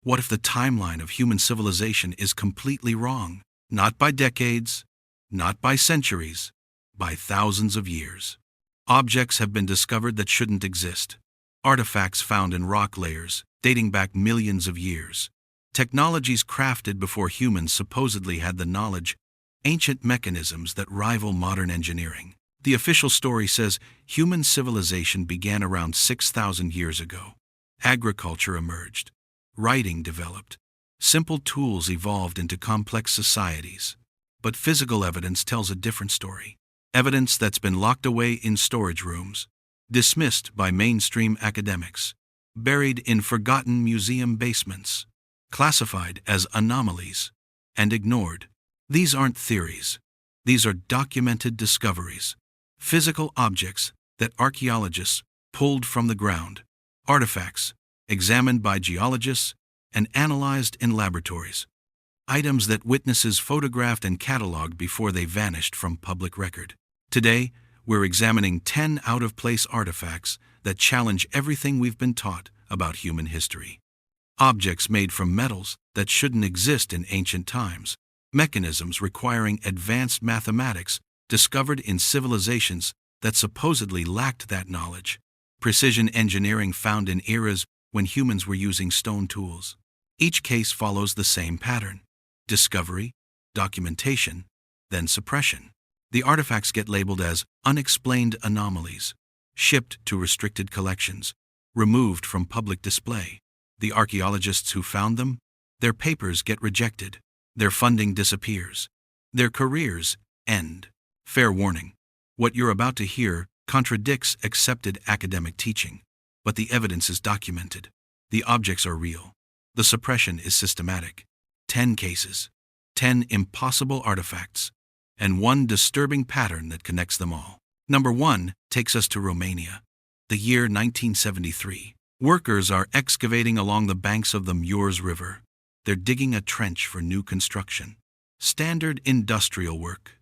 What if the timeline of human civilization is completely wrong? Not by decades, not by centuries, by thousands of years. Objects have been discovered that shouldn't exist. Artifacts found in rock layers, dating back millions of years. Technologies crafted before humans supposedly had the knowledge. Ancient mechanisms that rival modern engineering. The official story says human civilization began around 6,000 years ago. Agriculture emerged. Writing developed. Simple tools evolved into complex societies. But physical evidence tells a different story. Evidence that's been locked away in storage rooms, dismissed by mainstream academics, buried in forgotten museum basements, classified as anomalies, and ignored. These aren't theories. These are documented discoveries. Physical objects that archaeologists pulled from the ground. Artifacts examined by geologists and analyzed in laboratories. Items that witnesses photographed and cataloged before they vanished from public record. Today, we're examining 10 out-of-place artifacts that challenge everything we've been taught about human history. Objects made from metals that shouldn't exist in ancient times. Mechanisms requiring advanced mathematics discovered in civilizations that supposedly lacked that knowledge. Precision engineering found in eras when humans were using stone tools. Each case follows the same pattern: discovery, documentation, then suppression. The artifacts get labeled as unexplained anomalies, shipped to restricted collections, removed from public display. The archaeologists who found them, their papers get rejected, their funding disappears, their careers end. Fair warning, what you're about to hear contradicts accepted academic teaching, but the evidence is documented. The objects are real. The suppression is systematic. 10 cases, 10 impossible artifacts, and one disturbing pattern that connects them all. Number 1 takes us to Romania. The year 1973. Workers are excavating along the banks of the Mureș River. They're digging a trench for new construction. Standard industrial work.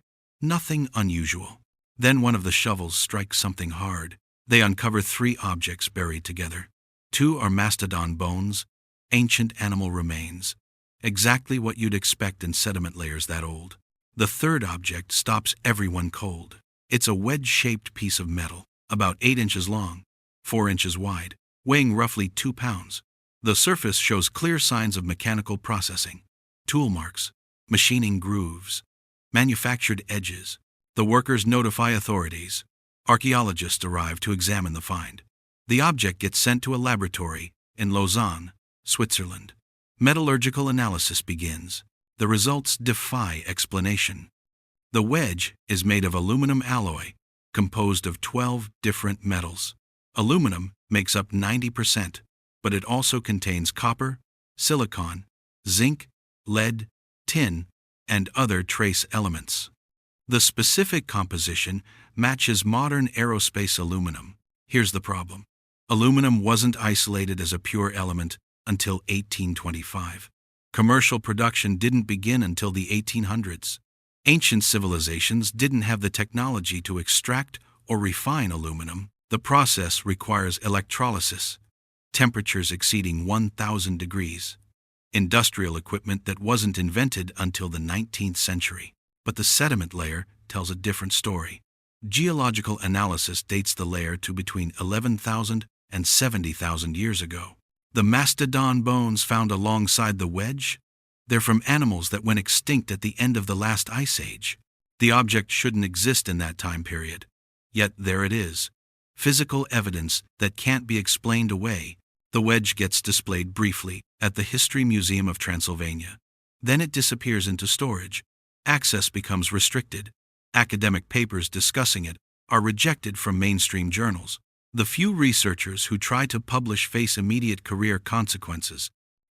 Nothing unusual. Then one of the shovels strikes something hard. They uncover 3 objects buried together. 2 are mastodon bones, ancient animal remains. Exactly what you'd expect in sediment layers that old. The 3rd object stops everyone cold. It's a wedge-shaped piece of metal, about 8 inches long, 4 inches wide, weighing roughly 2 pounds. The surface shows clear signs of mechanical processing, tool marks, machining grooves, manufactured edges. The workers notify authorities. Archaeologists arrive to examine the find. The object gets sent to a laboratory in Lausanne, Switzerland. Metallurgical analysis begins. The results defy explanation. The wedge is made of aluminum alloy, composed of 12 different metals. Aluminum makes up 90%, but it also contains copper, silicon, zinc, lead, tin, and other trace elements. The specific composition matches modern aerospace aluminum. Here's the problem. Aluminum wasn't isolated as a pure element until 1825. Commercial production didn't begin until the 1800s. Ancient civilizations didn't have the technology to extract or refine aluminum. The process requires electrolysis, temperatures exceeding 1,000 degrees. Industrial equipment that wasn't invented until the 19th century. But the sediment layer tells a different story. Geological analysis dates the layer to between 11,000 and 70,000 years ago. The mastodon bones found alongside the wedge, they're from animals that went extinct at the end of the last ice age. The object shouldn't exist in that time period. Yet there it is. Physical evidence that can't be explained away. The wedge gets displayed briefly at the History Museum of Transylvania. Then it disappears into storage. Access becomes restricted. Academic papers discussing it are rejected from mainstream journals. The few researchers who try to publish face immediate career consequences.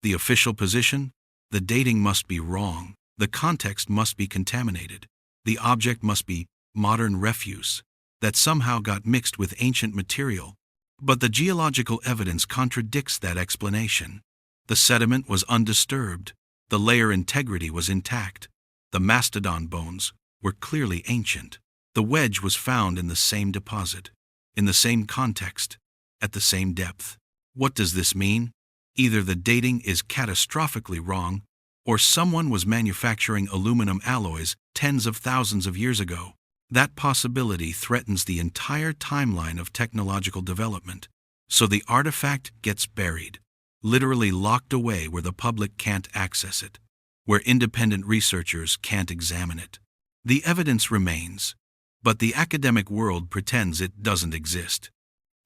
The official position? The dating must be wrong. The context must be contaminated. The object must be modern refuse that somehow got mixed with ancient material. But the geological evidence contradicts that explanation. The sediment was undisturbed. The layer integrity was intact. The mastodon bones were clearly ancient. The wedge was found in the same deposit, in the same context, at the same depth. What does this mean? Either the dating is catastrophically wrong, or someone was manufacturing aluminum alloys tens of thousands of years ago. That possibility threatens the entire timeline of technological development. So the artifact gets buried, literally locked away where the public can't access it, where independent researchers can't examine it. The evidence remains, but the academic world pretends it doesn't exist.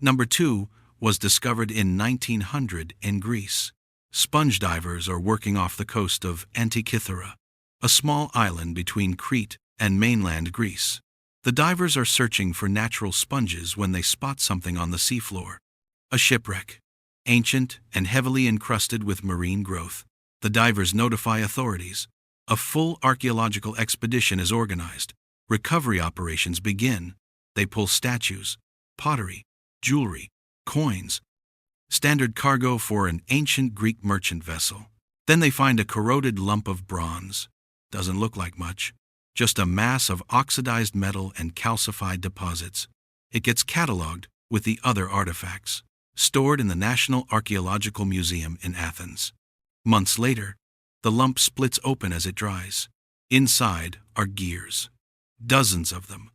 Number 2 was discovered in 1900 in Greece. Sponge divers are working off the coast of Antikythera, a small island between Crete and mainland Greece. The divers are searching for natural sponges when they spot something on the seafloor. A shipwreck, ancient and heavily encrusted with marine growth. The divers notify authorities. A full archaeological expedition is organized. Recovery operations begin. They pull statues, pottery, jewelry, coins. Standard cargo for an ancient Greek merchant vessel. Then they find a corroded lump of bronze. Doesn't look like much. Just a mass of oxidized metal and calcified deposits. It gets cataloged with the other artifacts, stored in the National Archaeological Museum in Athens. Months later, the lump splits open as it dries. Inside are gears. Dozens of them.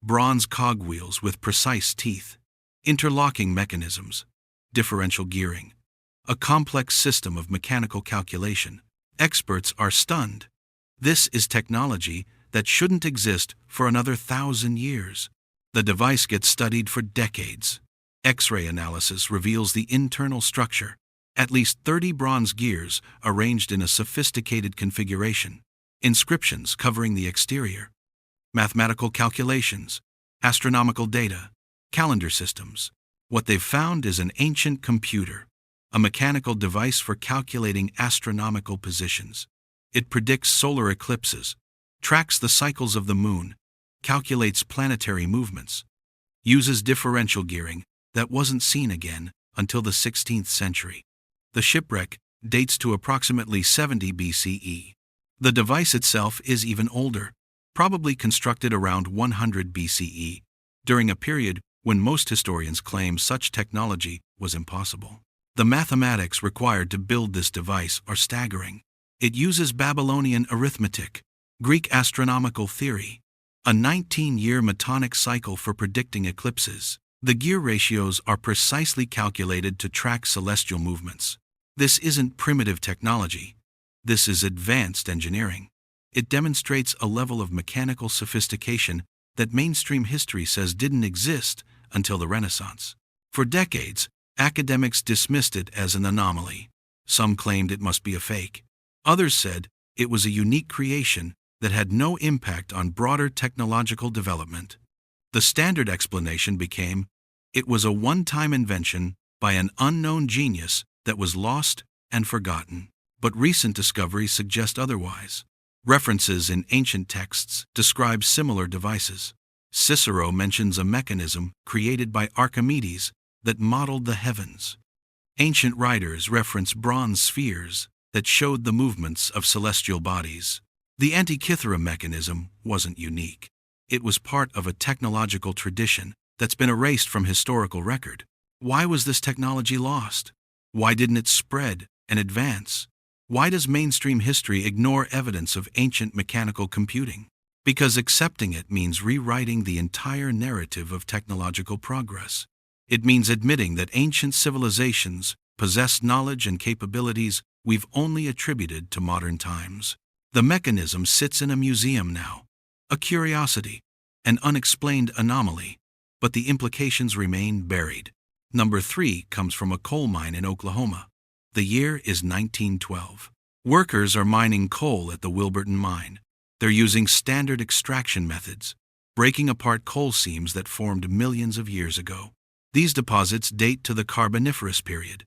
Bronze cogwheels with precise teeth. Interlocking mechanisms. Differential gearing. A complex system of mechanical calculation. Experts are stunned. This is technology that shouldn't exist for another 1,000 years. The device gets studied for decades. X-ray analysis reveals the internal structure. At least 30 bronze gears arranged in a sophisticated configuration. Inscriptions covering the exterior. Mathematical calculations. Astronomical data. Calendar systems. What they've found is an ancient computer, a mechanical device for calculating astronomical positions. It predicts solar eclipses, tracks the cycles of the moon, calculates planetary movements, uses differential gearing that wasn't seen again until the 16th century. The shipwreck dates to approximately 70 BCE. The device itself is even older, probably constructed around 100 BCE, during a period when most historians claim such technology was impossible. The mathematics required to build this device are staggering. It uses Babylonian arithmetic, Greek astronomical theory, a 19-year metonic cycle for predicting eclipses. The gear ratios are precisely calculated to track celestial movements. This isn't primitive technology. This is advanced engineering. It demonstrates a level of mechanical sophistication that mainstream history says didn't exist until the Renaissance. For decades, academics dismissed it as an anomaly. Some claimed it must be a fake. Others said it was a unique creation that had no impact on broader technological development. The standard explanation became, it was a one-time invention by an unknown genius that was lost and forgotten. But recent discoveries suggest otherwise. References in ancient texts describe similar devices. Cicero mentions a mechanism created by Archimedes that modeled the heavens. Ancient writers reference bronze spheres that showed the movements of celestial bodies. The Antikythera mechanism wasn't unique. It was part of a technological tradition that's been erased from historical record. Why was this technology lost? Why didn't it spread and advance? Why does mainstream history ignore evidence of ancient mechanical computing? Because accepting it means rewriting the entire narrative of technological progress. It means admitting that ancient civilizations possessed knowledge and capabilities we've only attributed to modern times. The mechanism sits in a museum now, a curiosity, an unexplained anomaly, but the implications remain buried. Number 3 comes from a coal mine in Oklahoma. The year is 1912. Workers are mining coal at the Wilburton mine. They're using standard extraction methods, breaking apart coal seams that formed millions of years ago. These deposits date to the Carboniferous period,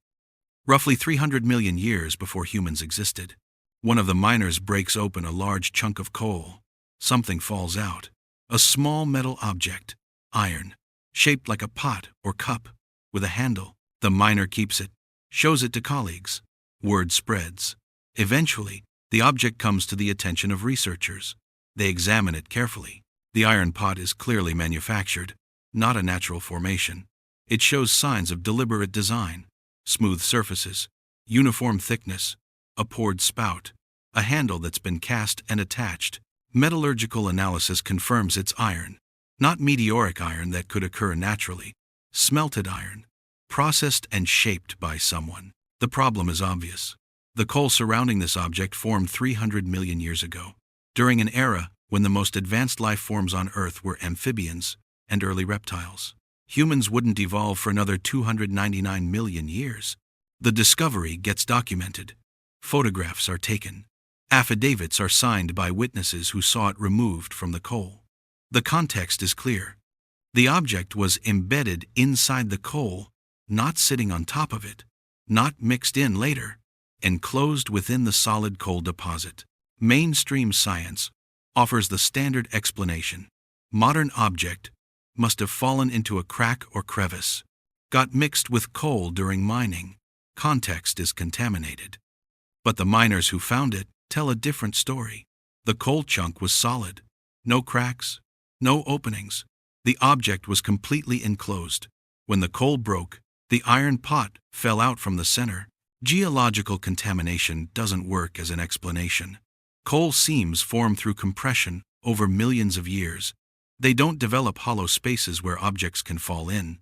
roughly 300 million years before humans existed. One of the miners breaks open a large chunk of coal. Something falls out. A small metal object, iron, shaped like a pot or cup, with a handle. The miner keeps it, shows it to colleagues. Word spreads. Eventually, the object comes to the attention of researchers. They examine it carefully. The iron pot is clearly manufactured, not a natural formation. It shows signs of deliberate design. Smooth surfaces, uniform thickness, a poured spout, a handle that's been cast and attached. Metallurgical analysis confirms it's iron, not meteoric iron that could occur naturally, smelted iron, processed and shaped by someone. The problem is obvious. The coal surrounding this object formed 300 million years ago, during an era when the most advanced life forms on Earth were amphibians and early reptiles. Humans wouldn't evolve for another 299 million years. The discovery gets documented. Photographs are taken. Affidavits are signed by witnesses who saw it removed from the coal. The context is clear. The object was embedded inside the coal, not sitting on top of it, not mixed in later, enclosed within the solid coal deposit. Mainstream science offers the standard explanation. Modern object must have fallen into a crack or crevice, got mixed with coal during mining. Context is contaminated. But the miners who found it tell a different story. The coal chunk was solid. No cracks, no openings. The object was completely enclosed. When the coal broke, the iron pot fell out from the center. Geological contamination doesn't work as an explanation. Coal seams form through compression over millions of years. They don't develop hollow spaces where objects can fall in.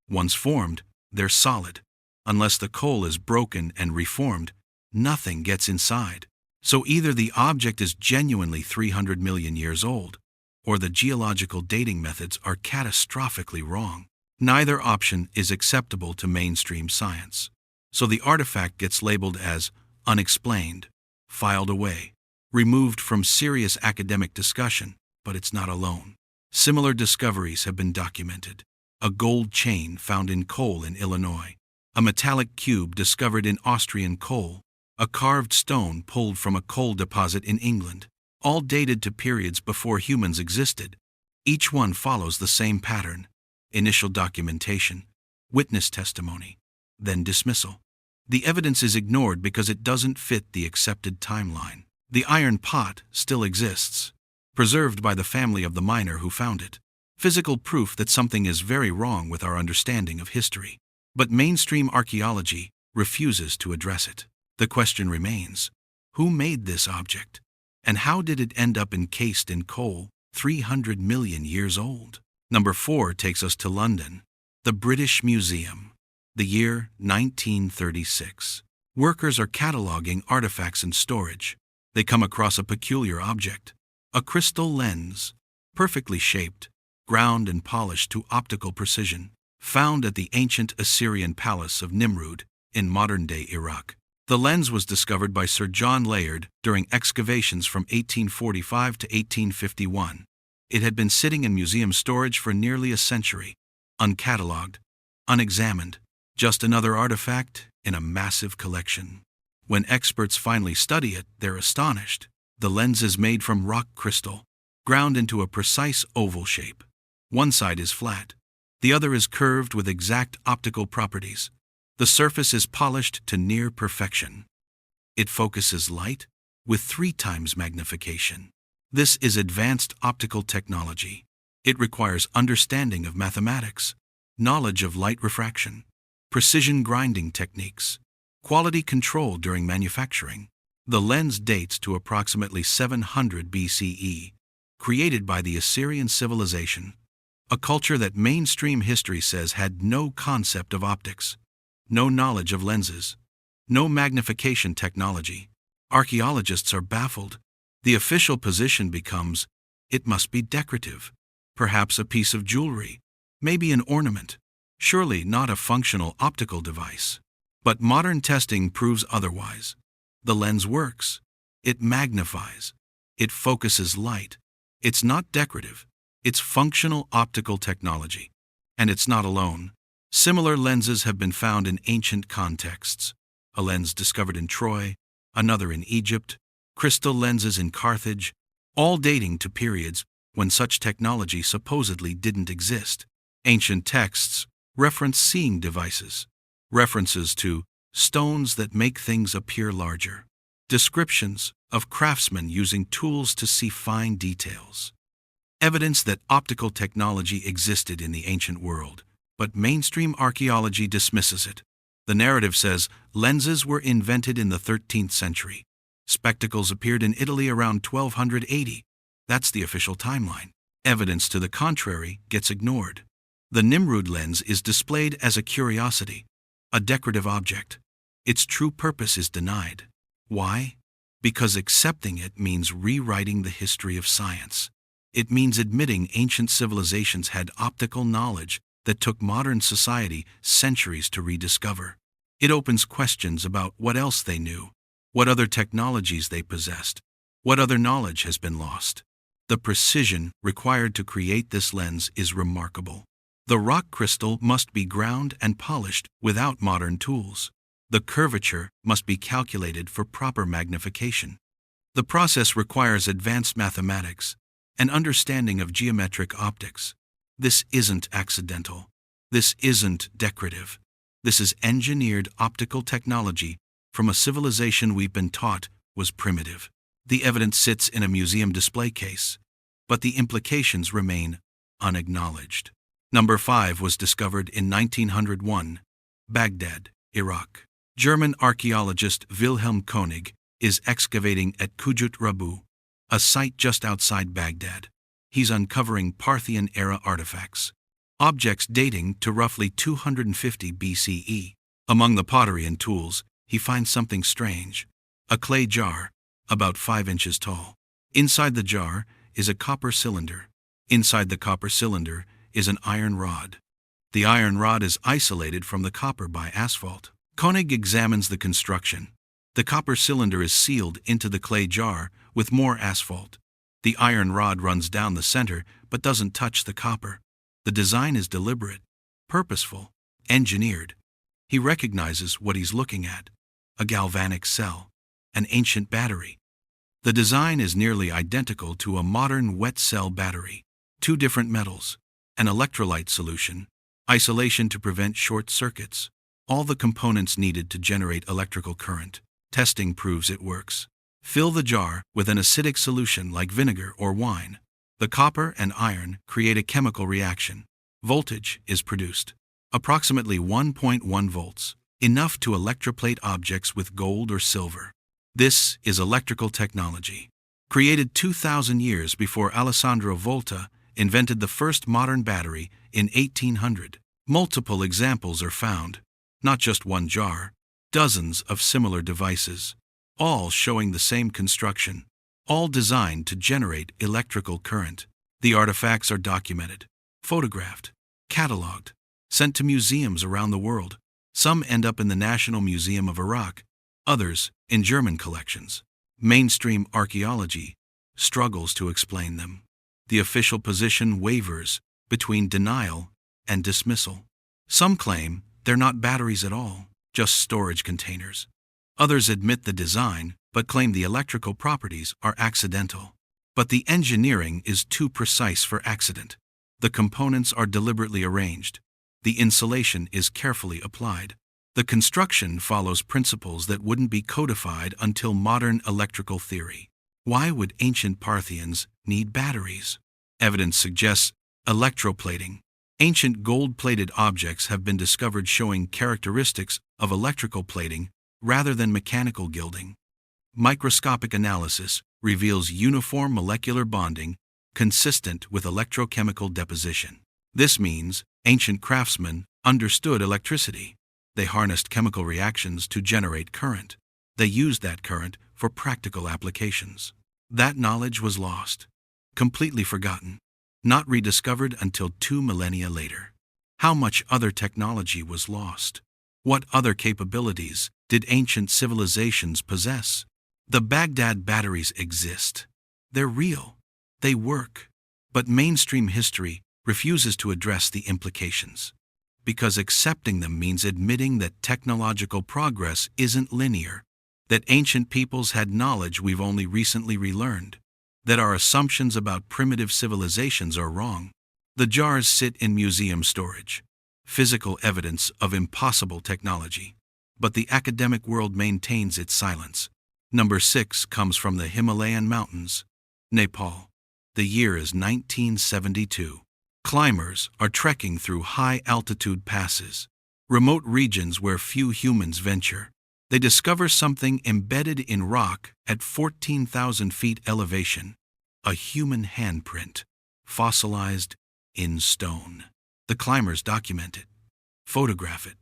Once formed, they're solid. Unless the coal is broken and reformed, nothing gets inside. So either the object is genuinely 300 million years old, or the geological dating methods are catastrophically wrong. Neither option is acceptable to mainstream science. So the artifact gets labeled as unexplained, filed away, removed from serious academic discussion, but it's not alone. Similar discoveries have been documented. A gold chain found in coal in Illinois, a metallic cube discovered in Austrian coal, a carved stone pulled from a coal deposit in England, all dated to periods before humans existed. Each one follows the same pattern: initial documentation, witness testimony, then dismissal. The evidence is ignored because it doesn't fit the accepted timeline. The iron pot still exists, preserved by the family of the miner who found it. Physical proof that something is very wrong with our understanding of history. But mainstream archaeology refuses to address it. The question remains: who made this object? And how did it end up encased in coal 300 million years old? Number 4 takes us to London, the British Museum. The year 1936. Workers are cataloging artifacts in storage. They come across a peculiar object, a crystal lens, perfectly shaped, ground and polished to optical precision, found at the ancient Assyrian palace of Nimrud in modern-day Iraq. The lens was discovered by Sir John Layard during excavations from 1845 to 1851. It had been sitting in museum storage for nearly a century, uncatalogued, unexamined, just another artifact in a massive collection. When experts finally study it, they're astonished. The lens is made from rock crystal, ground into a precise oval shape. One side is flat, the other is curved with exact optical properties. The surface is polished to near perfection. It focuses light with 3 times magnification. This is advanced optical technology. It requires understanding of mathematics, knowledge of light refraction, precision grinding techniques, quality control during manufacturing. The lens dates to approximately 700 BCE, created by the Assyrian civilization, a culture that mainstream history says had no concept of optics, no knowledge of lenses, no magnification technology. Archaeologists are baffled. The official position becomes, it must be decorative, perhaps a piece of jewelry, maybe an ornament, surely not a functional optical device. But modern testing proves otherwise. The lens works. It magnifies. It focuses light. It's not decorative. It's functional optical technology. And it's not alone. Similar lenses have been found in ancient contexts. A lens discovered in Troy, another in Egypt, crystal lenses in Carthage, all dating to periods when such technology supposedly didn't exist. Ancient texts reference seeing devices, references to stones that make things appear larger, descriptions of craftsmen using tools to see fine details. Evidence that optical technology existed in the ancient world, but mainstream archaeology dismisses it. The narrative says lenses were invented in the 13th century. Spectacles appeared in Italy around 1280. That's the official timeline. Evidence to the contrary gets ignored. The Nimrud lens is displayed as a curiosity, a decorative object. Its true purpose is denied. Why? Because accepting it means rewriting the history of science. It means admitting ancient civilizations had optical knowledge that took modern society centuries to rediscover. It opens questions about what else they knew, what other technologies they possessed, what other knowledge has been lost. The precision required to create this lens is remarkable. The rock crystal must be ground and polished without modern tools. The curvature must be calculated for proper magnification. The process requires advanced mathematics, an understanding of geometric optics. This isn't accidental. This isn't decorative. This is engineered optical technology from a civilization we've been taught was primitive. The evidence sits in a museum display case, but the implications remain unacknowledged. Number 5 was discovered in 1901, Baghdad, Iraq. German archaeologist Wilhelm Koenig is excavating at Kujut Rabu, a site just outside Baghdad. He's uncovering Parthian-era artifacts, objects dating to roughly 250 BCE. Among the pottery and tools, he finds something strange: a clay jar, about 5 inches tall. Inside the jar is a copper cylinder. Inside the copper cylinder is an iron rod. The iron rod is isolated from the copper by asphalt. Koenig examines the construction. The copper cylinder is sealed into the clay jar with more asphalt. The iron rod runs down the center but doesn't touch the copper. The design is deliberate, purposeful, engineered. He recognizes what he's looking at: a galvanic cell, an ancient battery. The design is nearly identical to a modern wet cell battery. 2 different metals, an electrolyte solution, isolation to prevent short circuits, all the components needed to generate electrical current. Testing proves it works. Fill the jar with an acidic solution like vinegar or wine. The copper and iron create a chemical reaction. Voltage is produced. Approximately 1.1 volts, enough to electroplate objects with gold or silver. This is electrical technology, created 2,000 years before Alessandro Volta invented the first modern battery in 1800. Multiple examples are found, not just one jar, dozens of similar devices, all showing the same construction, all designed to generate electrical current. The artifacts are documented, photographed, cataloged, sent to museums around the world. Some end up in the National Museum of Iraq, others in German collections. Mainstream archaeology struggles to explain them. The official position wavers between denial and dismissal. Some claim they're not batteries at all, just storage containers. Others admit the design, but claim the electrical properties are accidental. But the engineering is too precise for accident. The components are deliberately arranged. The insulation is carefully applied. The construction follows principles that wouldn't be codified until modern electrical theory. Why would ancient Parthians need batteries? Evidence suggests electroplating. Ancient gold-plated objects have been discovered showing characteristics of electrical plating rather than mechanical gilding. Microscopic analysis reveals uniform molecular bonding consistent with electrochemical deposition. This means ancient craftsmen understood electricity. They harnessed chemical reactions to generate current. They used that current for practical applications. That knowledge was lost, completely forgotten, not rediscovered until 2 millennia later. How much other technology was lost? What other capabilities did ancient civilizations possess? The Baghdad batteries exist. They're real. They work. But mainstream history refuses to address the implications, because accepting them means admitting that technological progress isn't linear, that ancient peoples had knowledge we've only recently relearned, that our assumptions about primitive civilizations are wrong. The jars sit in museum storage, physical evidence of impossible technology, but the academic world maintains its silence. Number 6 comes from the Himalayan mountains, Nepal. The year is 1972. Climbers are trekking through high-altitude passes, remote regions where few humans venture. They discover something embedded in rock at 14,000 feet elevation, a human handprint, fossilized in stone. The climbers document it, photograph it,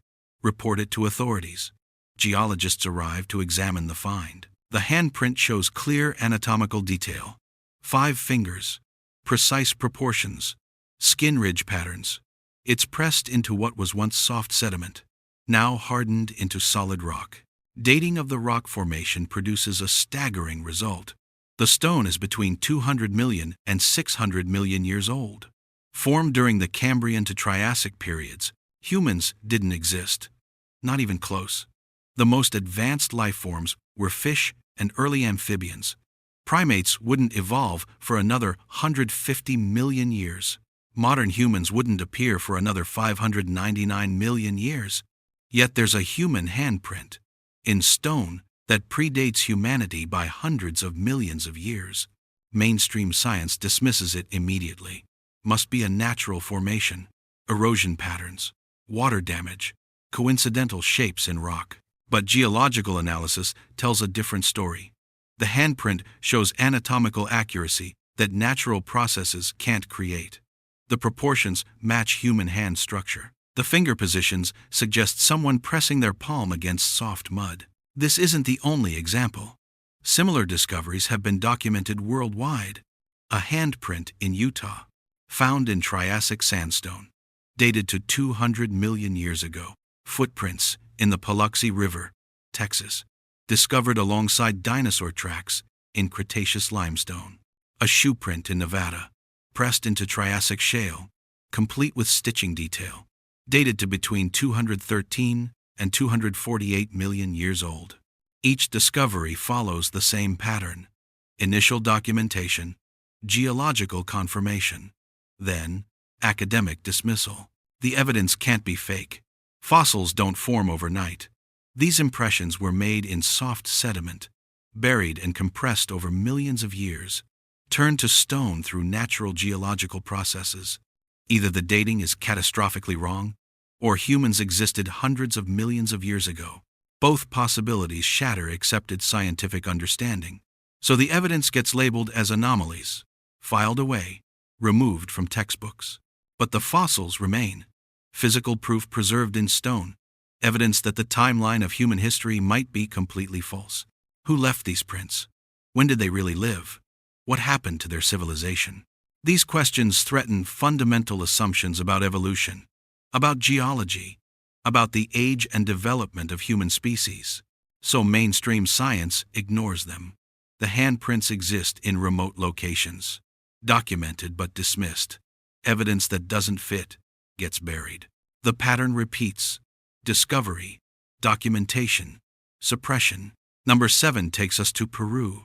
report it to authorities. Geologists arrive to examine the find. The handprint shows clear anatomical detail: 5 fingers, precise proportions, skin ridge patterns. It's pressed into what was once soft sediment, now hardened into solid rock. Dating of the rock formation produces a staggering result. The stone is between 200 million and 600 million years old. Formed during the Cambrian to Triassic periods, humans didn't exist. Not even close. The most advanced life forms were fish and early amphibians. Primates wouldn't evolve for another 150 million years. Modern humans wouldn't appear for another 599 million years. Yet there's a human handprint in stone that predates humanity by hundreds of millions of years. Mainstream science dismisses it immediately. Must be a natural formation, erosion patterns, water damage, coincidental shapes in rock. But geological analysis tells a different story. The handprint shows anatomical accuracy that natural processes can't create. The proportions match human hand structure. The finger positions suggest someone pressing their palm against soft mud. This isn't the only example. Similar discoveries have been documented worldwide. A handprint in Utah, found in Triassic sandstone, dated to 200 million years ago. Footprints in the Paluxy River, Texas, discovered alongside dinosaur tracks in Cretaceous limestone. A shoe print in Nevada, pressed into Triassic shale, complete with stitching detail, dated to between 213 and 248 million years old. Each discovery follows the same pattern: initial documentation, geological confirmation, then academic dismissal. The evidence can't be fake. Fossils don't form overnight. These impressions were made in soft sediment, buried and compressed over millions of years, turned to stone through natural geological processes. Either the dating is catastrophically wrong, or humans existed hundreds of millions of years ago. Both possibilities shatter accepted scientific understanding. So the evidence gets labeled as anomalies, filed away, removed from textbooks. But the fossils remain. Physical proof preserved in stone, evidence that the timeline of human history might be completely false. Who left these prints? When did they really live? What happened to their civilization? These questions threaten fundamental assumptions about evolution, about geology, about the age and development of human species. So mainstream science ignores them. The handprints exist in remote locations, documented but dismissed. Evidence that doesn't fit gets buried. The pattern repeats: discovery, documentation, suppression. Number 7 takes us to Peru.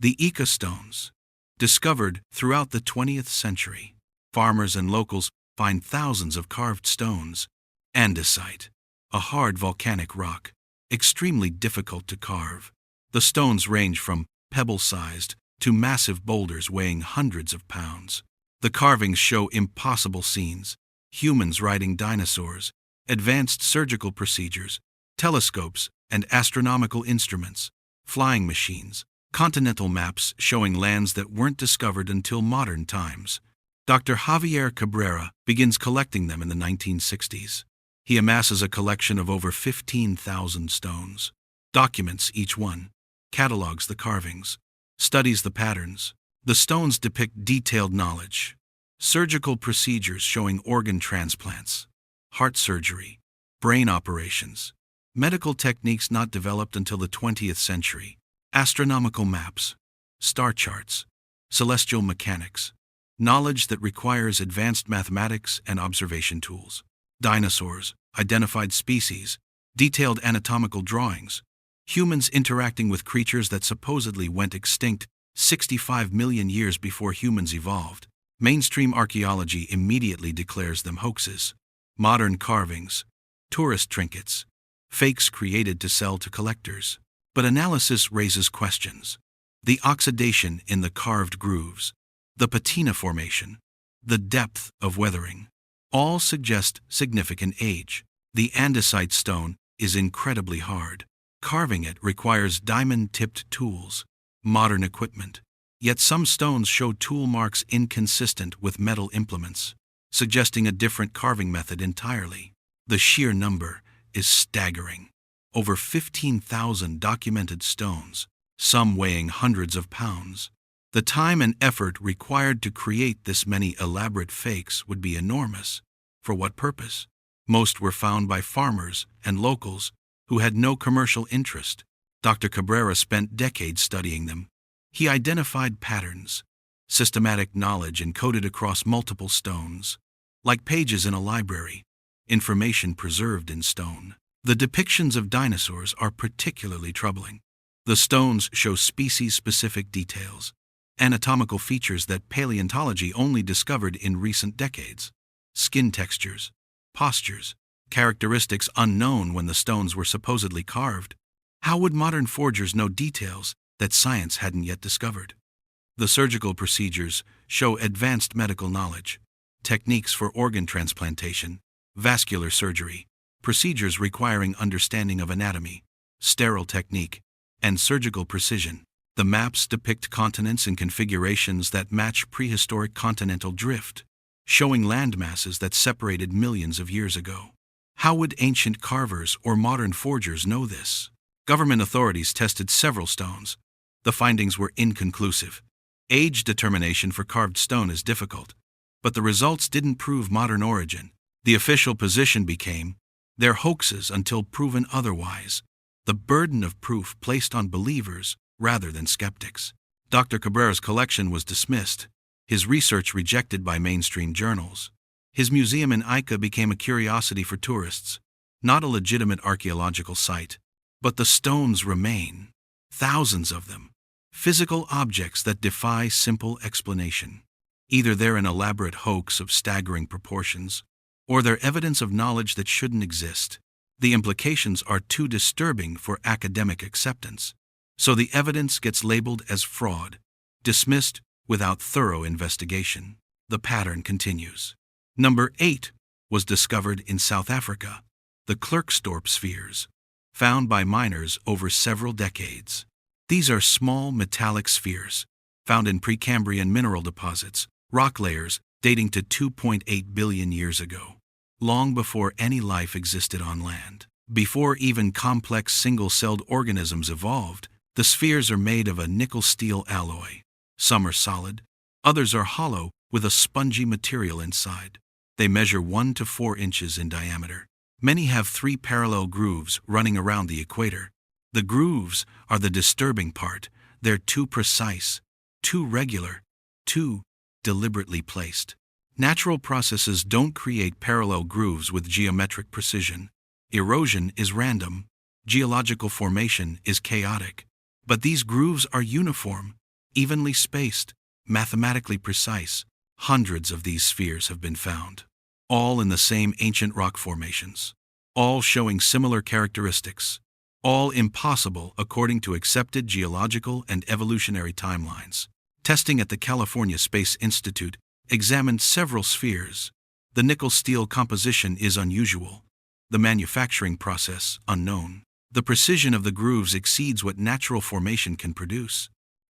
The Ica stones, discovered throughout the 20th century. Farmers and locals find thousands of carved stones. Andesite, a hard volcanic rock, extremely difficult to carve. The stones range from pebble-sized to massive boulders weighing hundreds of pounds. The carvings show impossible scenes: humans riding dinosaurs, advanced surgical procedures, telescopes and astronomical instruments, flying machines, continental maps showing lands that weren't discovered until modern times. Dr. Javier Cabrera begins collecting them in the 1960s. He amasses a collection of over 15,000 stones, documents each one, catalogs the carvings, studies the patterns. The stones depict detailed knowledge: surgical procedures showing organ transplants, heart surgery, brain operations, medical techniques not developed until the 20th century, astronomical maps, star charts, celestial mechanics, knowledge that requires advanced mathematics and observation tools, dinosaurs, identified species, detailed anatomical drawings, humans interacting with creatures that supposedly went extinct 65 million years before humans evolved. Mainstream archaeology immediately declares them hoaxes. Modern carvings, tourist trinkets, fakes created to sell to collectors. But analysis raises questions: the oxidation in the carved grooves, the patina formation, the depth of weathering, all suggest significant age. The andesite stone is incredibly hard. Carving it requires diamond-tipped tools, modern equipment. Yet some stones show tool marks inconsistent with metal implements, suggesting a different carving method entirely. The sheer number is staggering. Over 15,000 documented stones, some weighing hundreds of pounds. The time and effort required to create this many elaborate fakes would be enormous. For what purpose? Most were found by farmers and locals who had no commercial interest. Dr. Cabrera spent decades studying them. He identified patterns, systematic knowledge encoded across multiple stones, like pages in a library, information preserved in stone. The depictions of dinosaurs are particularly troubling. The stones show species-specific details, anatomical features that paleontology only discovered in recent decades. Skin textures, postures, characteristics unknown when the stones were supposedly carved. How would modern forgers know details that science hadn't yet discovered? The surgical procedures show advanced medical knowledge, techniques for organ transplantation, vascular surgery, procedures requiring understanding of anatomy, sterile technique, and surgical precision. The maps depict continents in configurations that match prehistoric continental drift, showing landmasses that separated millions of years ago. How would ancient carvers or modern forgers know this? Government authorities tested several stones. The findings were inconclusive. Age determination for carved stone is difficult, but the results didn't prove modern origin. The official position became, they're hoaxes until proven otherwise. The burden of proof placed on believers rather than skeptics. Dr. Cabrera's collection was dismissed, his research rejected by mainstream journals. His museum in Ica became a curiosity for tourists, not a legitimate archaeological site. But the stones remain, thousands of them, physical objects that defy simple explanation. Either they're an elaborate hoax of staggering proportions, or they're evidence of knowledge that shouldn't exist. The implications are too disturbing for academic acceptance. So the evidence gets labeled as fraud, dismissed without thorough investigation. The pattern continues. Number 8 was discovered in South Africa, the Klerksdorp spheres, found by miners over several decades. These are small metallic spheres, found in Precambrian mineral deposits, rock layers dating to 2.8 billion years ago, long before any life existed on land. Before even complex single-celled organisms evolved, the spheres are made of a nickel-steel alloy. Some are solid, others are hollow with a spongy material inside. They measure 1 to 4 inches in diameter. Many have 3 parallel grooves running around the equator. The grooves are the disturbing part. They're too precise, too regular, too deliberately placed. Natural processes don't create parallel grooves with geometric precision. Erosion is random. Geological formation is chaotic. But these grooves are uniform, evenly spaced, mathematically precise. Hundreds of these spheres have been found, all in the same ancient rock formations, all showing similar characteristics, all impossible according to accepted geological and evolutionary timelines. Testing at the California Space Institute examined several spheres. The nickel-steel composition is unusual, the manufacturing process unknown. The precision of the grooves exceeds what natural formation can produce.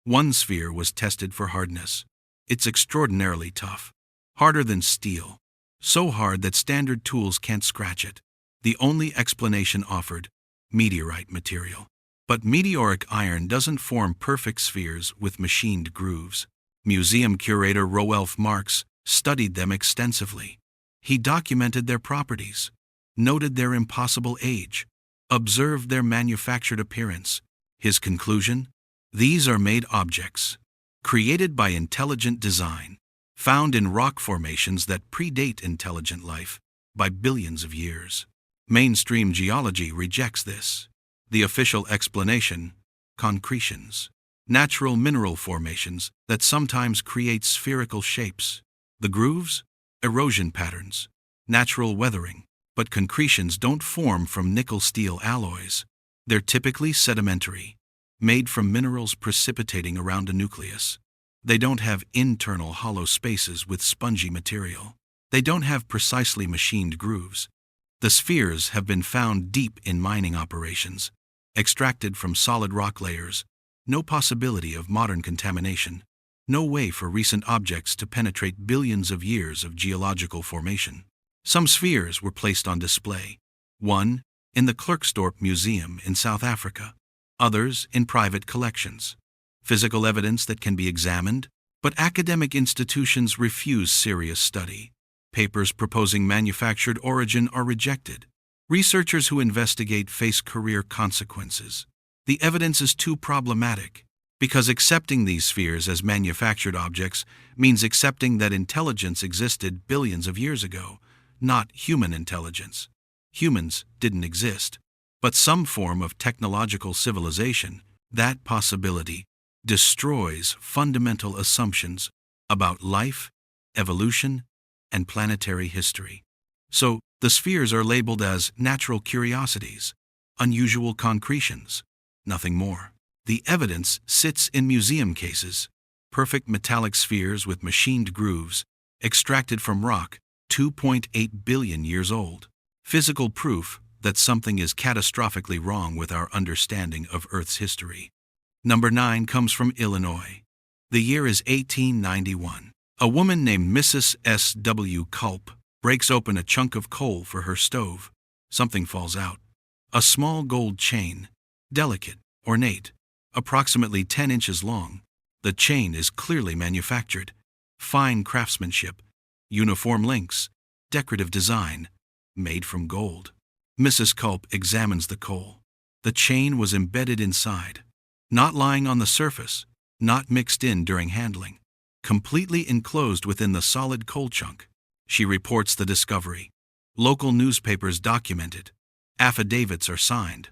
One sphere was tested for hardness. It's extraordinarily tough, harder than steel, so hard that standard tools can't scratch it. The only explanation offered, meteorite material. But meteoric iron doesn't form perfect spheres with machined grooves. Museum curator Roelf Marx studied them extensively. He documented their properties, noted their impossible age, observed their manufactured appearance. His conclusion? These are made objects, created by intelligent design, found in rock formations that predate intelligent life by billions of years. Mainstream geology rejects this. The official explanation, concretions, natural mineral formations that sometimes create spherical shapes. The grooves, erosion patterns, natural weathering. But concretions don't form from nickel-steel alloys. They're typically sedimentary, made from minerals precipitating around a nucleus. They don't have internal hollow spaces with spongy material. They don't have precisely machined grooves. The spheres have been found deep in mining operations, extracted from solid rock layers, no possibility of modern contamination, no way for recent objects to penetrate billions of years of geological formation. Some spheres were placed on display, one in the Klerksdorp Museum in South Africa, others in private collections. Physical evidence that can be examined, but academic institutions refuse serious study. Papers proposing manufactured origin are rejected. Researchers who investigate face career consequences. The evidence is too problematic, because accepting these spheres as manufactured objects means accepting that intelligence existed billions of years ago, not human intelligence. Humans didn't exist, but some form of technological civilization. That possibility destroys fundamental assumptions about life, evolution, and planetary history. So, the spheres are labeled as natural curiosities, unusual concretions, nothing more. The evidence sits in museum cases, perfect metallic spheres with machined grooves, extracted from rock, 2.8 billion years old. Physical proof that something is catastrophically wrong with our understanding of Earth's history. Number 9 comes from Illinois. The year is 1891. A woman named Mrs. S. W. Culp breaks open a chunk of coal for her stove. Something falls out. A small gold chain, delicate, ornate, approximately 10 inches long. The chain is clearly manufactured. Fine craftsmanship, uniform links, decorative design, made from gold. Mrs. Culp examines the coal. The chain was embedded inside, not lying on the surface, not mixed in during handling, completely enclosed within the solid coal chunk. She reports the discovery. Local newspapers document it. Affidavits are signed.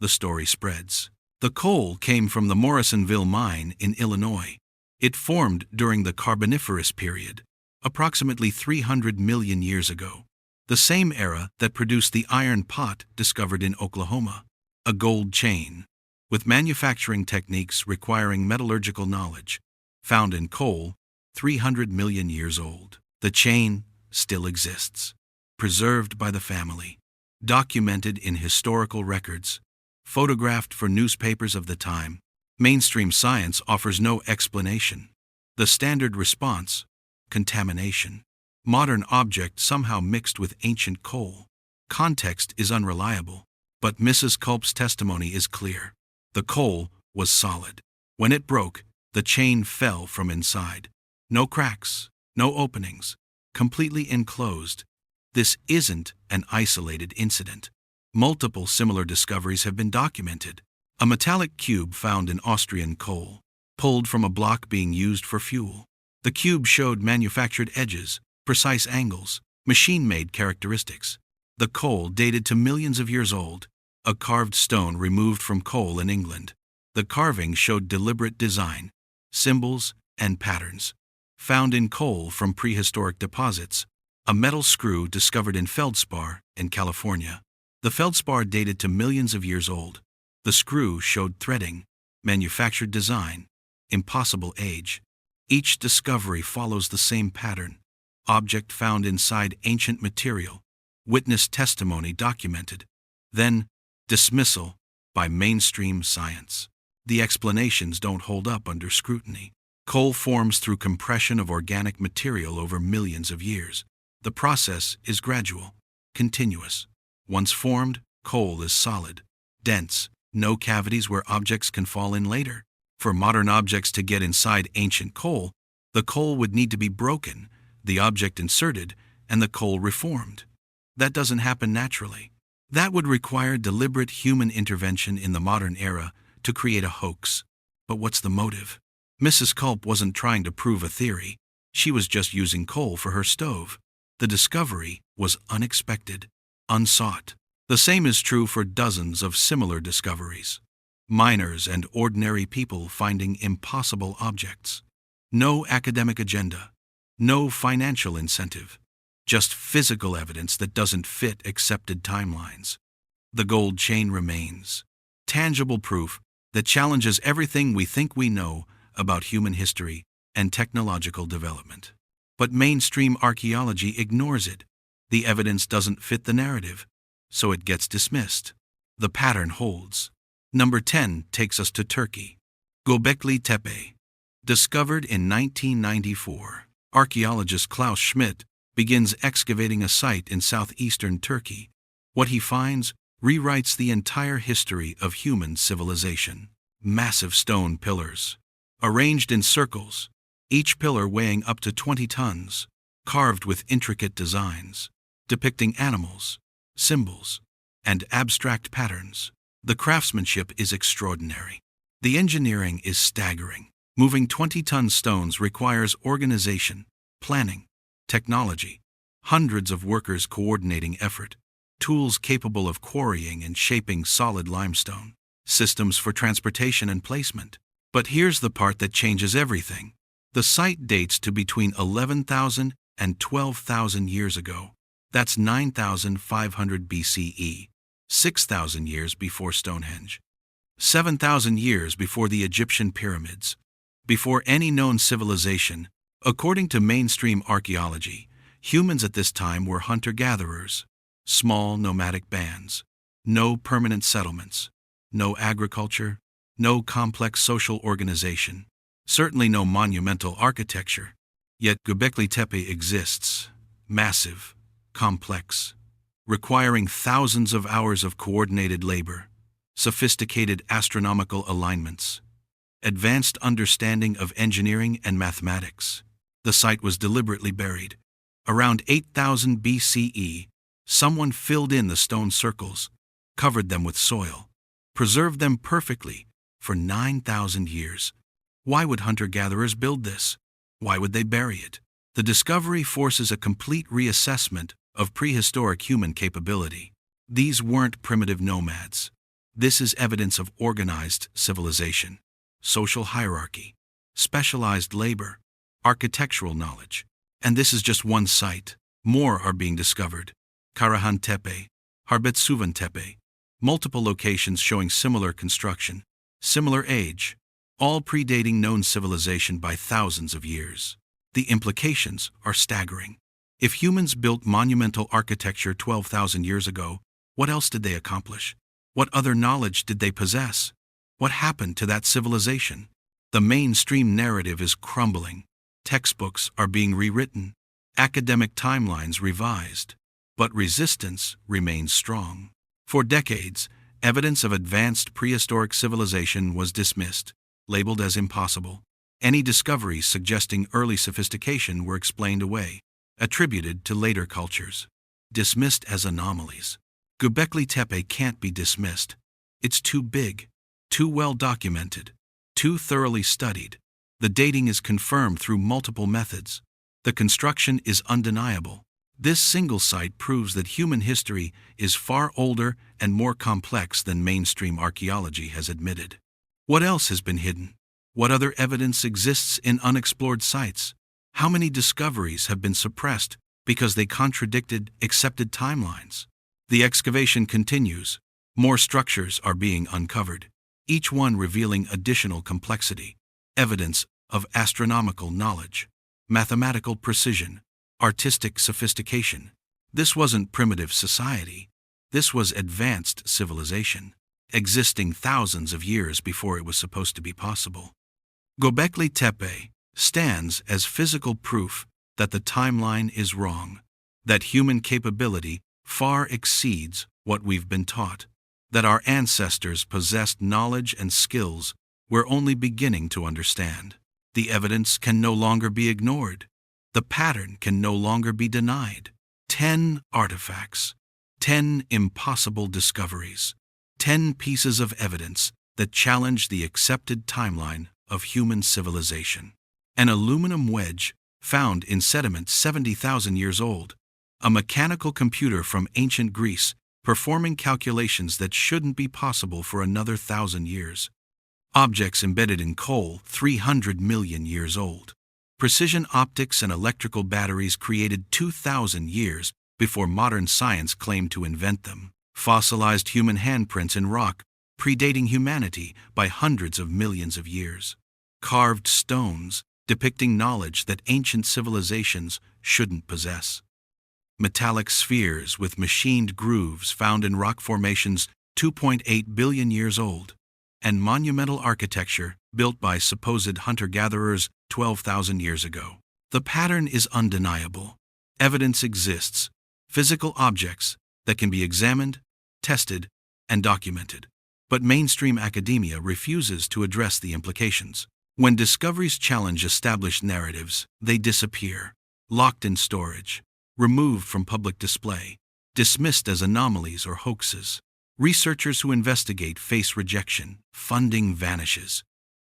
The story spreads. The coal came from the Morrisonville mine in Illinois. It formed during the Carboniferous period, approximately 300 million years ago, the same era that produced the iron pot discovered in Oklahoma. A gold chain, with manufacturing techniques requiring metallurgical knowledge, found in coal, 300 million years old. The chain still exists, preserved by the family, documented in historical records, photographed for newspapers of the time. Mainstream science offers no explanation. The standard response: contamination. Modern object somehow mixed with ancient coal. Context is unreliable, but Mrs. Culp's testimony is clear. The coal was solid. When it broke, the chain fell from inside. No cracks, no openings, completely enclosed. This isn't an isolated incident. Multiple similar discoveries have been documented. A metallic cube found in Austrian coal, pulled from a block being used for fuel. The cube showed manufactured edges, precise angles, machine-made characteristics. The coal dated to millions of years old. A carved stone removed from coal in England. The carving showed deliberate design, symbols, and patterns. Found in coal from prehistoric deposits. A metal screw discovered in feldspar in California. The feldspar dated to millions of years old. The screw showed threading, manufactured design, impossible age. Each discovery follows the same pattern. Object found inside ancient material. Witness testimony documented. Then, dismissal by mainstream science. The explanations don't hold up under scrutiny. Coal forms through compression of organic material over millions of years. The process is gradual, continuous. Once formed, coal is solid, dense, no cavities where objects can fall in later. For modern objects to get inside ancient coal, the coal would need to be broken, the object inserted, and the coal reformed. That doesn't happen naturally. That would require deliberate human intervention in the modern era to create a hoax. But what's the motive? Mrs. Culp wasn't trying to prove a theory. She was just using coal for her stove. The discovery was unexpected, unsought. The same is true for dozens of similar discoveries. Miners and ordinary people finding impossible objects. No academic agenda. No financial incentive. Just physical evidence that doesn't fit accepted timelines. The gold chain remains. Tangible proof that challenges everything we think we know about human history and technological development. But mainstream archaeology ignores it. The evidence doesn't fit the narrative. so it gets dismissed. The pattern holds. Number 10 takes us to Turkey. Göbekli Tepe. Discovered in 1994, archaeologist Klaus Schmidt begins excavating a site in southeastern Turkey. What he finds rewrites the entire history of human civilization. Massive stone pillars, arranged in circles, each pillar weighing up to 20 tons, carved with intricate designs, depicting animals, symbols, and abstract patterns. The craftsmanship is extraordinary. The engineering is staggering. Moving 20-ton stones requires organization, planning, technology, hundreds of workers coordinating effort, tools capable of quarrying and shaping solid limestone, systems for transportation and placement. But here's the part that changes everything. The site dates to between 11,000 and 12,000 years ago. That's 9,500 BCE, 6,000 years before Stonehenge, 7,000 years before the Egyptian pyramids, before any known civilization. According to mainstream archaeology, humans at this time were hunter-gatherers, small nomadic bands, no permanent settlements, no agriculture, no complex social organization, certainly no monumental architecture. Yet Göbekli Tepe exists, massive, complex, requiring thousands of hours of coordinated labor, sophisticated astronomical alignments, advanced understanding of engineering and mathematics. The site was deliberately buried. Around 8,000 BCE, someone filled in the stone circles, covered them with soil, preserved them perfectly for 9,000 years. Why would hunter-gatherers build this? Why would they bury it? The discovery forces a complete reassessment of prehistoric human capability. These weren't primitive nomads. This is evidence of organized civilization, social hierarchy, specialized labor, architectural knowledge. And this is just one site. More are being discovered. Karahan Tepe, Harbetsuvan Tepe, multiple locations showing similar construction, similar age, all predating known civilization by thousands of years. The implications are staggering. If humans built monumental architecture 12,000 years ago, what else did they accomplish? What other knowledge did they possess? What happened to that civilization? The mainstream narrative is crumbling. Textbooks are being rewritten, academic timelines revised, but resistance remains strong. For decades, evidence of advanced prehistoric civilization was dismissed, labeled as impossible. Any discoveries suggesting early sophistication were explained away, attributed to later cultures, dismissed as anomalies. Göbekli Tepe can't be dismissed. It's too big, too well documented, too thoroughly studied. The dating is confirmed through multiple methods. The construction is undeniable. This single site proves that human history is far older and more complex than mainstream archaeology has admitted. What else has been hidden? What other evidence exists in unexplored sites? How many discoveries have been suppressed because they contradicted accepted timelines? The excavation continues. More structures are being uncovered, each one revealing additional complexity, evidence of astronomical knowledge, mathematical precision, artistic sophistication. This wasn't primitive society. This was advanced civilization, existing thousands of years before it was supposed to be possible. Göbekli Tepe stands as physical proof that the timeline is wrong, that human capability far exceeds what we've been taught, that our ancestors possessed knowledge and skills we're only beginning to understand. The evidence can no longer be ignored. The pattern can no longer be denied. 10 artifacts, 10 impossible discoveries, 10 pieces of evidence that challenge the accepted timeline of human civilization. An aluminum wedge found in sediment 70,000 years old, a mechanical computer from ancient Greece performing calculations that shouldn't be possible for another 1,000 years. Objects embedded in coal 300 million years old. Precision optics and electrical batteries created 2,000 years before modern science claimed to invent them. Fossilized human handprints in rock predating humanity by hundreds of millions of years. Carved stones depicting knowledge that ancient civilizations shouldn't possess. metallic spheres with machined grooves found in rock formations 2.8 billion years old, and monumental architecture built by supposed hunter-gatherers 12,000 years ago. The pattern is undeniable. Evidence exists, physical objects that can be examined, tested, and documented. But mainstream academia refuses to address the implications. When discoveries challenge established narratives, they disappear, locked in storage, removed from public display, dismissed as anomalies or hoaxes. Researchers who investigate face rejection, funding vanishes,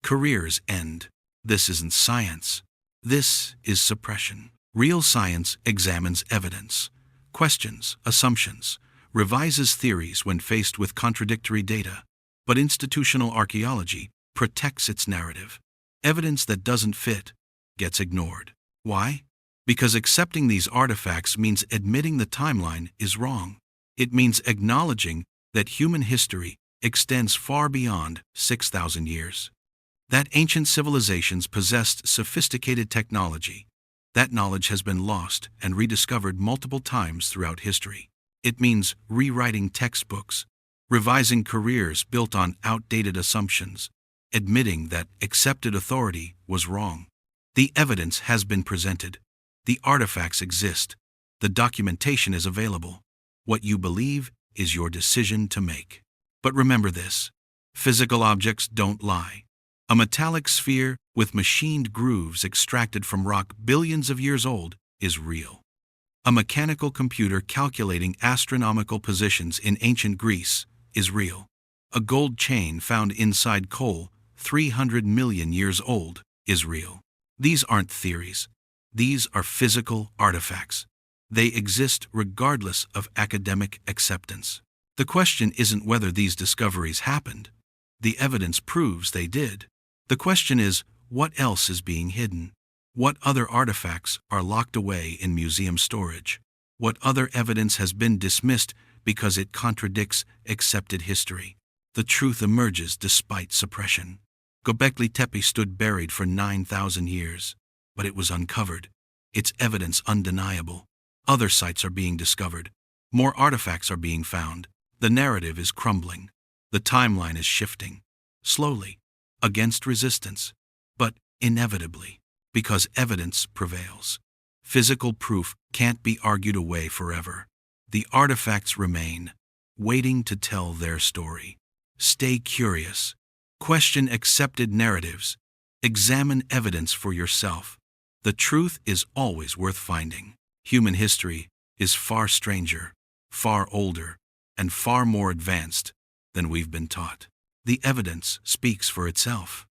careers end. This isn't science. This is suppression. Real science examines evidence, questions assumptions, revises theories when faced with contradictory data. But institutional archaeology protects its narrative. Evidence that doesn't fit gets ignored. Why? Because accepting these artifacts means admitting the timeline is wrong. It means acknowledging that human history extends far beyond 6,000 years. That ancient civilizations possessed sophisticated technology. That knowledge has been lost and rediscovered multiple times throughout history. It means rewriting textbooks, revising careers built on outdated assumptions, admitting that accepted authority was wrong. The evidence has been presented. The artifacts exist. The documentation is available. What you believe is your decision to make. But remember this: physical objects don't lie. A metallic sphere with machined grooves extracted from rock billions of years old is real. A mechanical computer calculating astronomical positions in ancient Greece is real. A gold chain found inside coal 300 million years old is real. These aren't theories. These are physical artifacts. They exist regardless of academic acceptance. The question isn't whether these discoveries happened. The evidence proves they did. The question is, what else is being hidden? What other artifacts are locked away in museum storage? What other evidence has been dismissed because it contradicts accepted history? The truth emerges despite suppression. Göbekli Tepe stood buried for 9,000 years, but it was uncovered. Its evidence undeniable. Other sites are being discovered. More artifacts are being found. The narrative is crumbling. The timeline is shifting. Slowly, against resistance, but inevitably, because evidence prevails. Physical proof can't be argued away forever. The artifacts remain, waiting to tell their story. Stay curious. Question accepted narratives. Examine evidence for yourself. The truth is always worth finding. Human history is far stranger, far older, and far more advanced than we've been taught. The evidence speaks for itself.